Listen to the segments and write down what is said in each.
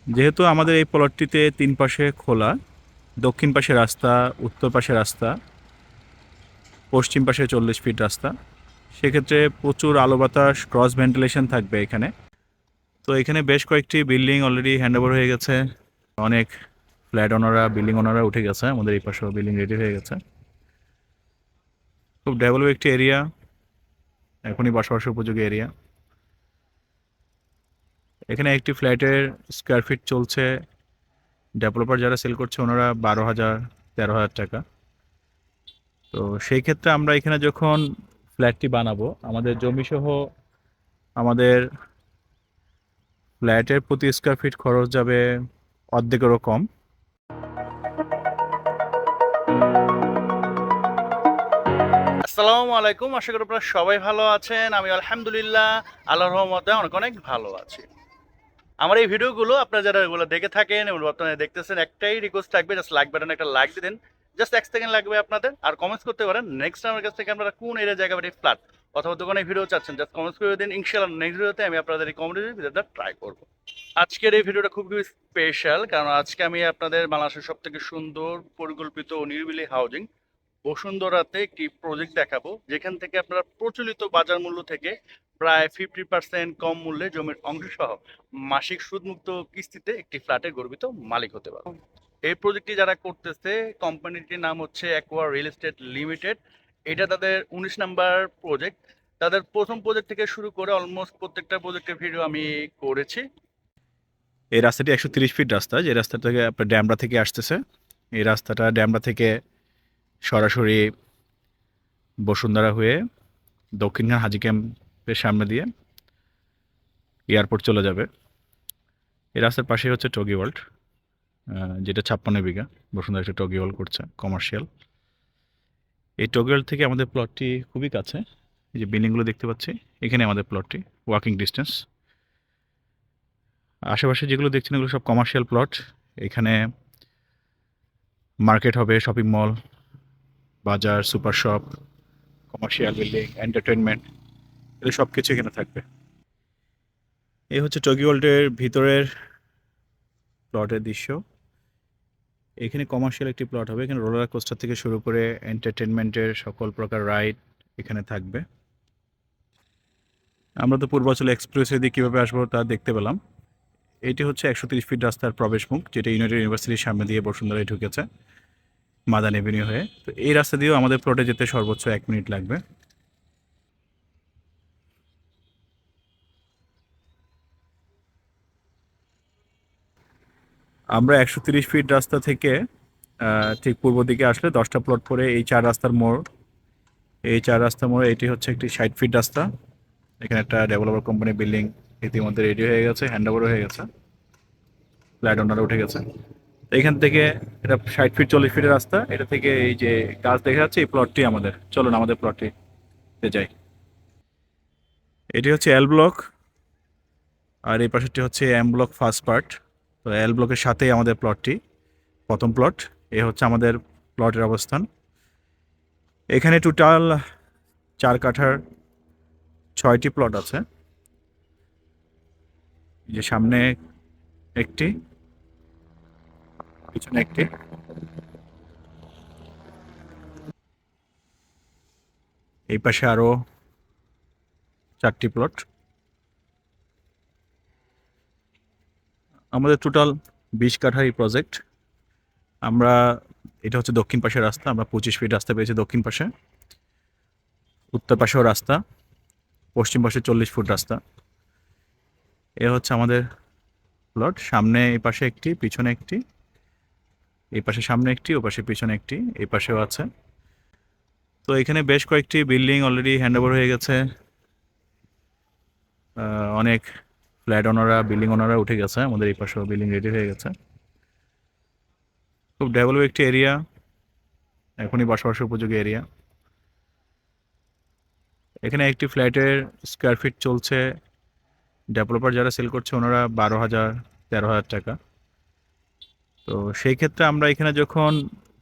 যেহেতু আমাদের এই প্লটটিতে তিন পাশে খোলা, দক্ষিণ পাশে রাস্তা, উত্তর পাশে রাস্তা, পশ্চিম পাশে 40 ফিট রাস্তা, সেক্ষেত্রে প্রচুর আলো বাতাস ক্রস ভেন্টিলেশন থাকবে এখানে। তো এখানে বেশ কয়েকটি বিল্ডিং অলরেডি হ্যান্ডওভার হয়ে গেছে। অনেক ফ্ল্যাট ওনাররা, বিল্ডিং ওনাররা উঠে গেছে, আমাদের এই পাশেও বিল্ডিং রেডি হয়ে গেছে। খুব ডেভেলপ একটি এরিয়া, এখনই বসবাসের উপযোগী এরিয়া। এখানে একটি ফ্ল্যাটের স্কোয়ার ফিট চলছে, ডেভেলপার যারা সেল করছে ওনারা 12,000 13,000 টাকা। তো সেই ক্ষেত্রে আমরা এখানে যখন ফ্ল্যাটটি বানাবো, আমাদের জমিসহ আমাদের ফ্ল্যাটের প্রতি স্কোয়ার ফিট খরচ যাবে অর্ধেকেরও কম। আসসালামু আলাইকুম, আশা করি আপনারা সবাই ভালো আছেন। আমি আলহামদুলিল্লাহ আল্লাহর রহমতে অনেক অনেক ভালো আছি। আমার এই ভিডিওগুলো আপনারা যারা এগুলো দেখে থাকেন এবং বর্তমানে দেখতেছেন, একটাই রিকোয়েস্ট থাকবে, জাস্ট লাইক বাটনে একটা লাইক দিয়ে দেন। জাস্ট 1 সেকেন্ড লাগবে আপনাদের, আর কমেন্টস করতে পারেন নেক্সট আমার কাছ থেকে আপনারা কোন এরিয়া জায়গা বাড়ি ফ্ল্যাট অথবা দোকানে ভিডিও চাচ্ছেন, জাস্ট কমেন্টস করে দিন। ইনশাআল্লাহ নেক্সট ভিডিওতে আমি আপনাদের এই কমেন্টের ভিডিওটা ট্রাই করব। আজকের এই ভিডিওটা খুবই স্পেশাল, কারণ আজকে আমি আপনাদের বাংলাদেশের সব থেকে সুন্দর পরিকল্পিত ও নিরিবিলি হাউজিং বসুন্ধরাতে একটি প্রজেক্ট দেখাবো, যেখান থেকে আপনারা প্রচলিত বাজার মূল্য থেকে প্রায় 50% কম মূল্যে জমির অংশ সহ মাসিক সুদমুক্ত কিস্তিতে একটি ফ্ল্যাটের গর্বিত মালিক হতে পারবেন। এই প্রজেক্টটি যারা করতেছে, কোম্পানিটির নাম হচ্ছে অ্যাকোয়া রিয়েল এস্টেট লিমিটেড। এটা তাদের 19 নাম্বার প্রজেক্ট। তাদের প্রথম প্রজেক্ট থেকে শুরু করে অলমোস্ট প্রত্যেকটা প্রজেক্টের ভিডিও আমি করেছি। এই রাস্তাটি 130 ফিট রাস্তা, যে রাস্তা থেকে আপনার ড্যামরা থেকে আসতেছে। এই রাস্তাটা ড্যামরা থেকে সরাসরি বসুন্ধরা হয়ে দক্ষিণখান হাজি ক্যাম্পের সামনে দিয়ে এয়ারপোর্ট চলে যাবে। এই রাস্তার পাশেই হচ্ছে টগি ওয়ার্ল্ড, যেটা 56 বিঘা বসুন্ধরা একটা টগি ওয়ার্ল্ড করছে কমার্শিয়াল। এই টগি ওয়ার্ল্ড থেকে আমাদের প্লটটি খুবই কাছে। এই যে বিল্ডিংগুলো দেখতে পাচ্ছি, এখানে আমাদের প্লটটি ওয়াকিং ডিস্টেন্স। আশেপাশে যেগুলো দেখছেন এগুলো সব কমার্শিয়াল প্লট। এখানে মার্কেট হবে, শপিং মল, বাজার, super shop, commercial building, entertainment, এগুলো সব কিছু এখানে থাকবে। এই হচ্ছে টগি ওয়ার্ল্ডের ভিতরের প্লটের দৃশ্য। এখানে কমার্শিয়াল একটি প্লট হবে। এখানে রোলার কোস্টার থেকে শুরু করে এন্টারটেনমেন্টের সকল প্রকার রাইড এখানে থাকবে। আমরা তো পূর্বাচল এক্সপ্রেসওয়ে দিয়ে কীভাবে আসবো তা দেখতে পেলাম। এটি হচ্ছে 130 ফিট রাস্তার প্রবেশ মুখ, যেটা ইউনাইটেড ইউনিভার্সিটির সামনে দিয়ে বসুন্ধরায় ঢুকেছে মাদান এভিনিউ হয়ে। তো এই রাস্তা দিয়েও আমাদের প্লটে যেতে সর্বোচ্চ 1 মিনিট লাগবে। আমরা 130 ফিট রাস্তা থেকে ঠিক পূর্ব দিকে আসলে 10টা প্লট পরে এই চার রাস্তার মোড়, এই চার রাস্তার মোড়ে এটি হচ্ছে একটি 60 ফিট রাস্তা। এখানে একটা ডেভেলপার কোম্পানি বিল্ডিং ইতিমধ্যে রেডি হয়ে গেছে, হ্যান্ড ওভার হয়ে গেছে, ফ্ল্যাট ওনারা উঠে গেছে। তো এখান থেকে এটা 60 ফিট 40 ফিটের রাস্তা। এটা থেকে এই যে গাছ দেখা যাচ্ছে, এই প্লটটি আমাদের। চলুন আমাদের প্লটটিতে যাই। এটি হচ্ছে এল ব্লক, আর এই পাশেরটি হচ্ছে এম ব্লক ফার্স্ট পার্ট। তো এল ব্লকের সাথেই আমাদের প্লটটি, প্রথম প্লট। এ হচ্ছে আমাদের প্লটের অবস্থান। এখানে টোটাল 4 কাঠার 6টি প্লট আছে। এই যে সামনে একটি, পিছনে একটি, এই পাশে আরও 4টি প্লট। আমাদের টোটাল 20 কাঠার এই প্রজেক্ট। আমরা, এটা হচ্ছে দক্ষিণ পাশের রাস্তা, আমরা 25 ফিট রাস্তা পেয়েছি দক্ষিণ পাশে। উত্তর পাশেও রাস্তা, পশ্চিম পাশে 40 ফুট রাস্তা। এ হচ্ছে আমাদের প্লট। সামনে এই পাশে একটি, পিছনে একটি, এই পাশে সামনে একটি, ও পাশে পিছনে একটি, এই পাশেও আছে। তো এখানে বেশ কয়েকটি বিল্ডিং অলরেডি হ্যান্ডওভার হয়ে গেছে। অনেক ফ্ল্যাট ওনাররা, বিল্ডিং ওনাররা উঠে গেছে, আমাদের এই পাশেও বিল্ডিং রেডি হয়ে গেছে। খুব ডেভেলপ একটি এরিয়া, এখনই বসবাসের উপযোগী এরিয়া। এখানে একটি ফ্ল্যাটের স্কোয়ার ফিট চলছে, ডেভেলপার যারা সেল করছে ওনারা 12,000 13,000 টাকা। তো সেই ক্ষেত্রে আমরা এখানে যখন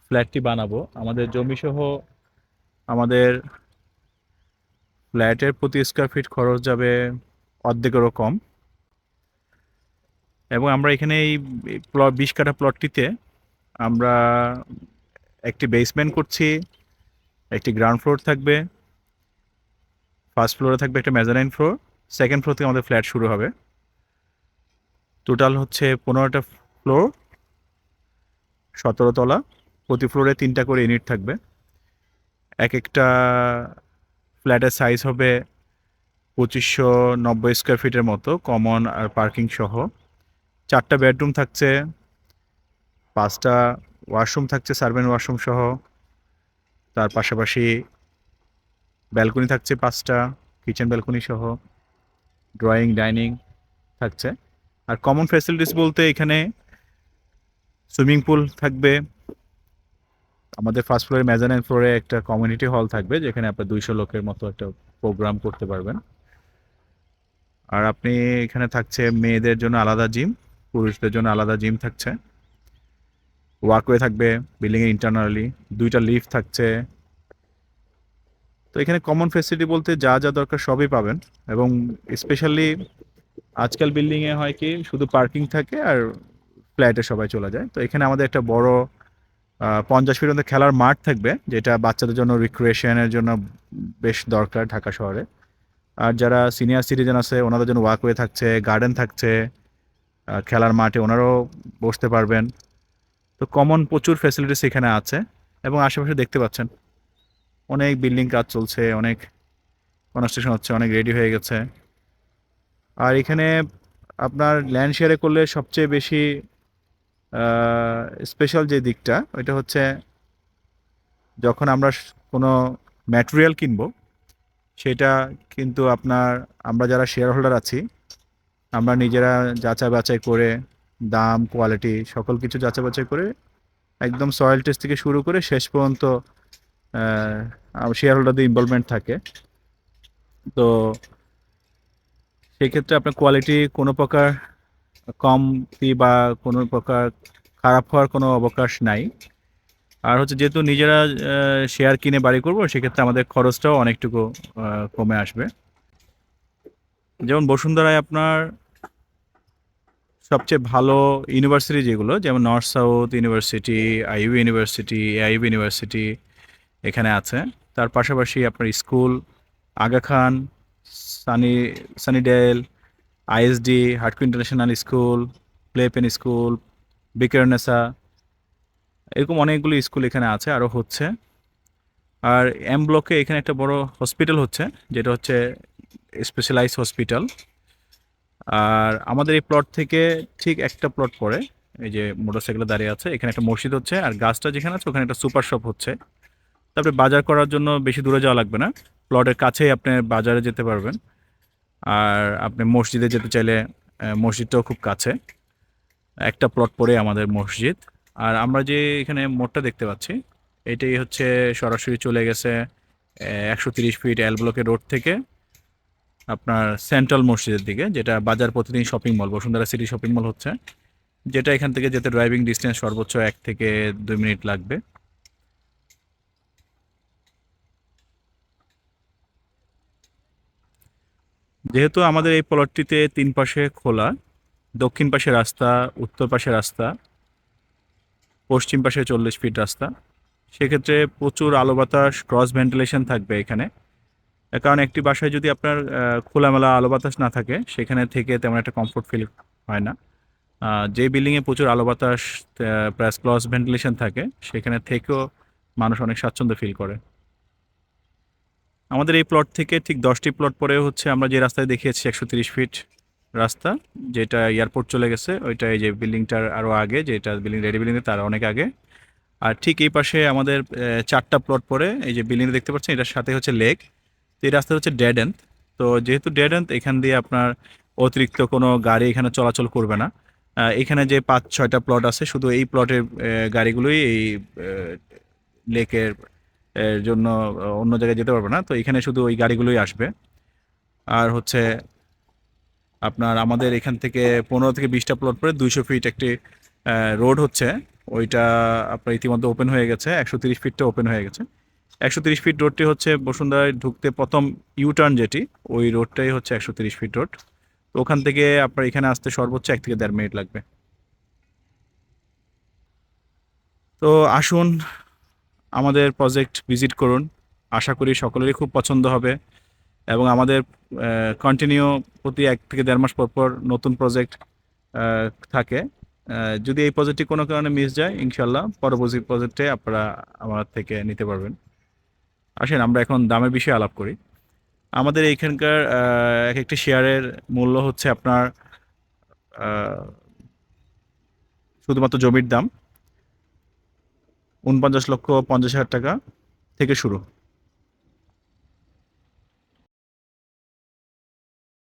ফ্ল্যাটটি বানাবো, আমাদের জমিসহ আমাদের ফ্ল্যাটের প্রতি স্কোয়ার ফিট খরচ যাবে অর্ধেকেরও কম। এবং আমরা এখানে এই প্লট 20 কাঠা প্লটটিতে আমরা একটি বেসমেন্ট করছি, একটি গ্রাউন্ড ফ্লোর থাকবে, ফার্স্ট ফ্লোরে থাকবে একটা মেজারাইন ফ্লোর, সেকেন্ড ফ্লোর থেকে আমাদের ফ্ল্যাট শুরু হবে। টোটাল হচ্ছে 15টা ফ্লোর, 17 তলা, প্রতি ফ্লোরে 3টা করে ইউনিট থাকবে। এক একটা ফ্ল্যাটের সাইজ হবে 2590 স্কোয়ার ফিটের মতো, কমন আর পার্কিং সহ। 4টা বেডরুম থাকছে, 5টা ওয়াশরুম থাকছে, সার্ভেন্ট ওয়াশরুম সহ। তার পাশাপাশি ব্যালকনি থাকছে 5টা, কিচেন ব্যালকনি সহ, ড্রয়িং ডাইনিং থাকছে। আর কমন ফ্যাসিলিটিস বলতে এখানে সুইমিং পুল থাকবে, আমাদের ফার্স্ট ফ্লোরে মেজানাইন ফ্লোরে একটা কমিউনিটি হল থাকবে যেখানে আপনার 200 লোকের মতো একটা প্রোগ্রাম করতে পারবেন। আর আপনি এখানে থাকছে মেয়েদের জন্য আলাদা জিম, পুরুষদের জন্য আলাদা জিম থাকছে, ওয়াকওয়ে থাকবে বিল্ডিংয়ের ইন্টারনালি, 2টা লিফট থাকছে। তো এখানে কমন ফেসিলিটি বলতে যা যা দরকার সবই পাবেন। এবং স্পেশালি আজকাল বিল্ডিংয়ে হয় কি শুধু পার্কিং থাকে আর ফ্ল্যাটে সবাই চলে যায়, তো এখানে আমাদের একটা বড় 50 ফিট মধ্যে খেলার মাঠ থাকবে, যেটা বাচ্চাদের জন্য রিক্রিয়েশনের জন্য বেশ দরকার ঢাকা শহরে। আর যারা সিনিয়র সিটিজেন আছে ওনাদের জন্য ওয়াকওয়ে থাকছে, গার্ডেন থাকছে, খেলার মাঠে ওনারাও বসতে পারবেন। তো কমন প্রচুর ফ্যাসিলিটিস এখানে আছে। এবং আশেপাশে দেখতে পাচ্ছেন অনেক বিল্ডিং কাজ চলছে, অনেক কনস্ট্রাকশন হচ্ছে, অনেক রেডি হয়ে গেছে। আর এখানে আপনার ল্যান্ড শেয়ারে করলে সবচেয়ে বেশি স্পেশাল যে দিকটা ওইটা হচ্ছে যখন আমরা কোনো ম্যাটেরিয়াল কিনবো সেটা কিন্তু আমরা যারা শেয়ার হোল্ডার আছি আমরা নিজেরা যাচাই বাছাই করে দাম কোয়ালিটি সকল কিছু যাচাই বাছাই করে একদম সয়েল টেস্ট থেকে শুরু করে শেষ পর্যন্ত শেয়ার হোল্ডারদের ইনভলভমেন্ট থাকে। তো সেক্ষেত্রে আপনার কোয়ালিটি কোনো প্রকার কমতি বা কোনো প্রকার খারাপ হওয়ার কোনো অবকাশ নাই। আর হচ্ছে যেহেতু নিজেরা শেয়ার কিনে বাড়ি করবো সেক্ষেত্রে আমাদের খরচটাও অনেকটুকু কমে আসবে। যেমন বসুন্ধরায় আপনার সবচেয়ে ভালো ইউনিভার্সিটি যেগুলো যেমন North South University, IU university, AIU university এখানে আছে। তার পাশাপাশি আপনার school Aga Khan, Sunny Sunnydale, ISD, হাটকো international school, Playpen school, Viqarunnisa, এরকম অনেকগুলো স্কুল এখানে আছে আরও হচ্ছে। আর এম ব্লকে এখানে একটা বড় হসপিটাল হচ্ছে যেটা হচ্ছে স্পেশালাইজ হসপিটাল। আর আমাদের এই প্লট থেকে ঠিক একটা প্লট পরে এই যে মোটরসাইকেলে দাঁড়িয়ে আছে এখানে একটা মসজিদ হচ্ছে, আর গাছটা যেখানে আছে ওখানে একটা সুপার শপ হচ্ছে। তারপরে বাজার করার জন্য বেশি দূরে যাওয়া লাগবে না, প্লটের কাছেই আপনি বাজারে যেতে পারবেন। আর আপনি মসজিদে যেতে চাইলে মসজিদটাও খুব কাছে, একটা প্লট পরে আমাদের মসজিদ। আর আমরা যে এখানে মোড়টা দেখতে পাচ্ছি এটাই হচ্ছে সরাসরি চলে গেছে 130 ফিট এল ব্লকের রোড থেকে আপনার সেন্ট্রাল মসজিদের দিকে, যেটা বাজার প্রতিদিন shopping mall Bashundhara city shopping mall হচ্ছে, যেটা এখান থেকে যেতে ড্রাইভিং ডিস্টেন্স সর্বোচ্চ 1 থেকে 2 মিনিট লাগবে। যেহেতু আমাদের এই প্লটটিতে 3 পাশে খোলা, দক্ষিণ পাশে রাস্তা, উত্তর পাশে রাস্তা, পশ্চিম পাশে 40 ফিট রাস্তা, সেক্ষেত্রে প্রচুর আলো বাতাস ক্রস ভেন্টিলেশন থাকবে এখানে। কারণ একটি বাসায় যদি আপনার খোলামেলা আলো বাতাস না থাকে সেখানে থেকে তেমন একটা কমফোর্ট ফিল হয় না। যে বিল্ডিংয়ে প্রচুর আলো বাতাস প্লাস ক্রস ভেন্টিলেশন থাকে সেখানে থেকেও মানুষ অনেক স্বাচ্ছন্দ্য ফিল করে। আমাদের এই প্লট থেকে ঠিক 10টি প্লট পরে হচ্ছে আমরা যে রাস্তায় দেখিয়েছি 130 ফিট রাস্তা, যেটা এয়ারপোর্ট চলে গেছে, ওইটা এই যে বিল্ডিংটার আরও আগে, যেটা বিল্ডিং রেডি বিল্ডিং তার অনেক আগে। আর ঠিক এই পাশে আমাদের 4টা প্লট পরে এই যে বিল্ডিং দেখতে পাচ্ছেন এটার সাথে হচ্ছে লেক। তো এই রাস্তা হচ্ছে ডেড এন্ড। তো যেহেতু ডেড এন্ড এখান দিয়ে আপনার অতিরিক্ত কোনো গাড়ি এখানে চলাচল করবে না। এখানে যে 5-6টা প্লট আছে শুধু এই প্লটের গাড়িগুলোই এই লেকের জন্য অন্য জায়গায় যেতে পারবে না, তো এখানে শুধু ওই গাড়িগুলোই আসবে। আর হচ্ছে আপনার আমাদের এখান থেকে 15 থেকে 20টা প্লট পরে 200 ফিট একটি রোড হচ্ছে, ওইটা আপনার ইতিমধ্যে ওপেন হয়ে গেছে, 130 ফিটটা ওপেন হয়ে গেছে। 130 ফিট রোডটি হচ্ছে বসুন্ধরায় ঢুকতে প্রথম ইউটার্ন যেটি, ওই রোডটাই হচ্ছে 130 ফিট রোড। তো ওখান থেকে আপনার এখানে আসতে সর্বোচ্চ 1 থেকে 1.5 মিনিট লাগবে। তো আসুন, আমাদের প্রজেক্ট ভিজিট করুন। আশা করি সকলেরই খুব পছন্দ হবে এবং আমাদের কন্টিনিউ প্রতি 1 থেকে 1.5 মাস পর পর নতুন প্রজেক্ট থাকে। যদি এই প্রজেক্টটি কোনো কারণে মিস যায়, ইনশাল্লাহ পরবর্তী প্রজেক্টে আপনারা আমার থেকে নিতে পারবেন। আসেন আমরা এখন দামের বিষয়ে আলাপ করি। আমাদের এইখানকার এক একটি শেয়ারের মূল্য হচ্ছে আপনার আহ, শুধুমাত্র জমির দাম ৪৯,৫০,০০০ টাকা থেকে শুরু।